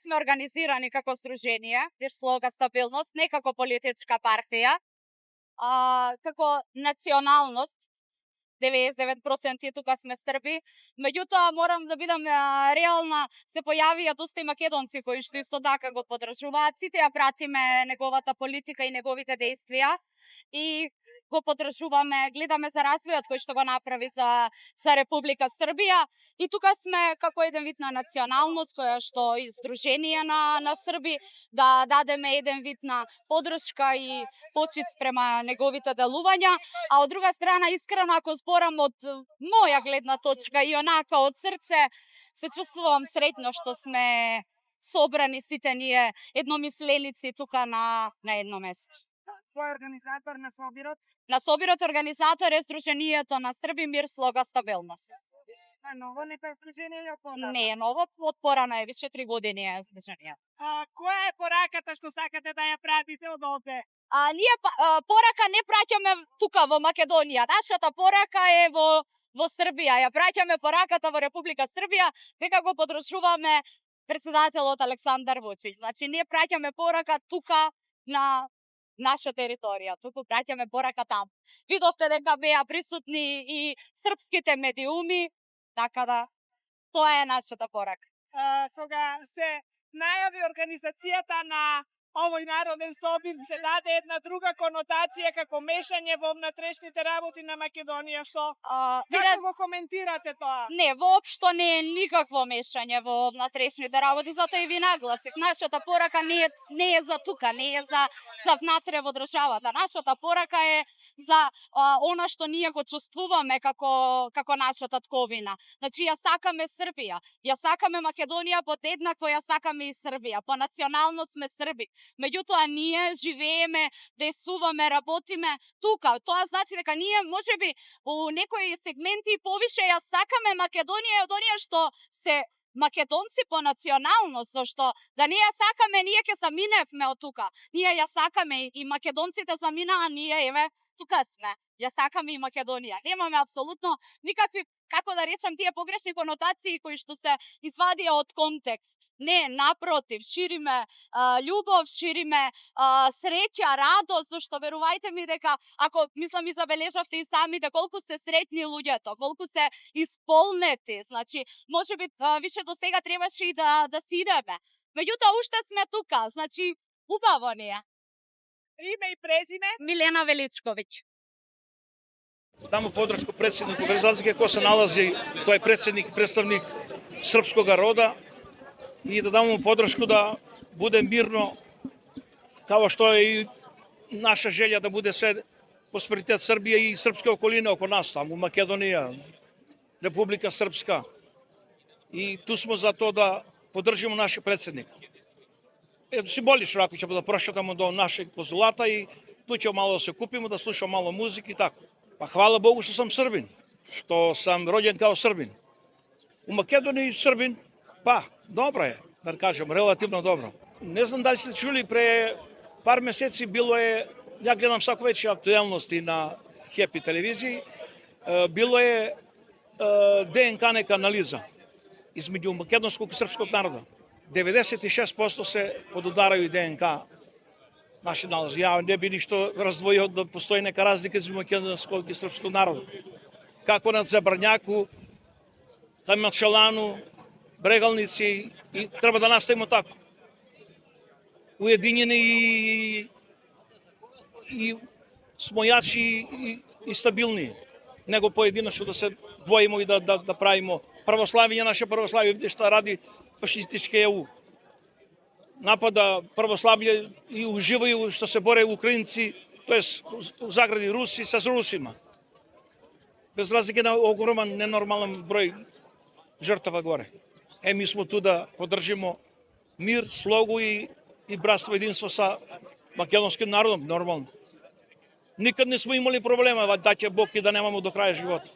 сме организирани како здружение, Вир слога стабилност, не како политичка партија, како националност. 99% тука сме Срби, меѓутоа морам да бидам реална, се појавија доста и македонци кои што исто така го поддржуваат, сите ја пратиме неговата политика и неговите действија и го поддржуваме, гледаме за развојот кој што го направи за Република Србија и тука сме како еден вид на националност која што и здружение на Срби да дадеме еден вид на поддршка и почит спрема неговите делувања, а од друга страна искрено ако зборам од моја гледна точка и онака од срце се чувствувам среќно што сме собрани сите ние едномисленици тука на едно место. Кој е организатор на собирот? На собирот организатор е Сдруженијето на Срби Мир слога стабилност. А ново некој здружение или опора? Не, ново отпорано е, више 3 години е здружение. Која е пораката што сакате да ја пратите од овде? Ние порака не праќаме тука во Македонија. Нашата порака е во Србија. Ја праќаме пораката во Република Србија дека го поддржуваме претседателот Александар Вучич. Значи ние праќаме порака тука на наша територија, туку праќаме порака таму. Видовте дека беа присутни и српските медиуми, така да тоа е нашата порака. Кога се најави организацијата на овој народен собир, се даде една друга конотација како мешање во внатрешните работи на Македонија, што како го коментирате тоа? Не, воопшто не е никакво мешање во внатрешните работи, затоа и ви нагласив, нашата порака не е за тука, не е за внатре во државата. Нашата порака е за она што ние го чувствуваме како наша татковина. Значи ја сакаме Србија, ја сакаме Македонија подеднакво, ја сакаме и Србија. По националност сме Срби. Меѓутоа ние живееме, действуваме, работиме тука. Тоа значи дека ние можеби у некои сегменти повише ја сакаме Македонија од оние што се македонци по националност, зашто да не ја сакаме, ние ќе заминевме од тука. Ние ја сакаме и македонците заминаа, ние еве тука сме. Ја сакаме и Македонија. Немаме апсолутно никакви, како да речам, тие погрешни конотации кои што се извадија од контекст. Не, напротив, шириме љубов, шириме среќа, радост, зашто верувајте ми дека, ако, мислам и забележавте и самите, колку се среќни луѓето, колку се исполнети, значи, можеби више до сега требаше и да си идеме. Меѓутоа, уште сме тука, значи, убаво ни е. Име и презиме? Милена Величковиќ. Дамо подршку председнику, без разлike кој се налази, тој е председник, представник српскога рода и да дамо подршку да буде мирно, као што е и наша желја да буде све просперитет Србија и српска околина око нас, таму Македонија, Република Српска. И ту смо за тоа да поддржиме нашиот председник. Символично, ако ќе да прошетамо до нашeg позолата и ту ќе мало да се купиме, да слушам мало музика и така. Па хвала Богу што сам Србин, што сам роđен као Србин. У Македонија Србин, па, добро е, да кажем, релативно добро. Не знам дали сте чули, пре пар месеци било е, ја гледам сако вече актуелности на Хепи телевизии, било е ДНК нека анализа измеѓу македонскog и српскog народа. 96% се подударају и ДНК наши налази. Ја не би ништо раздвоио да постои нека разлика измеѓу македонскog и српскog народа. Како на Забрњаку, Камачалану, Брегалници, и треба да наставимо тако. Уединjeni и смо јачи и стабилни, него поединечно да се двоимо и да правимо православие, наше православие, видите што ради фашистички ЕУ. Напада православие и уживају што се боре украинци, тоест у загради Руси со Русима. Без разлика на огромен, ненормален број жртва горе. Ми смо ту да поддржимо мир, слогу и братство, единство со македонским народом, нормално. Никад не смо имали проблема, да ќе Бог и да немамо до краја живота.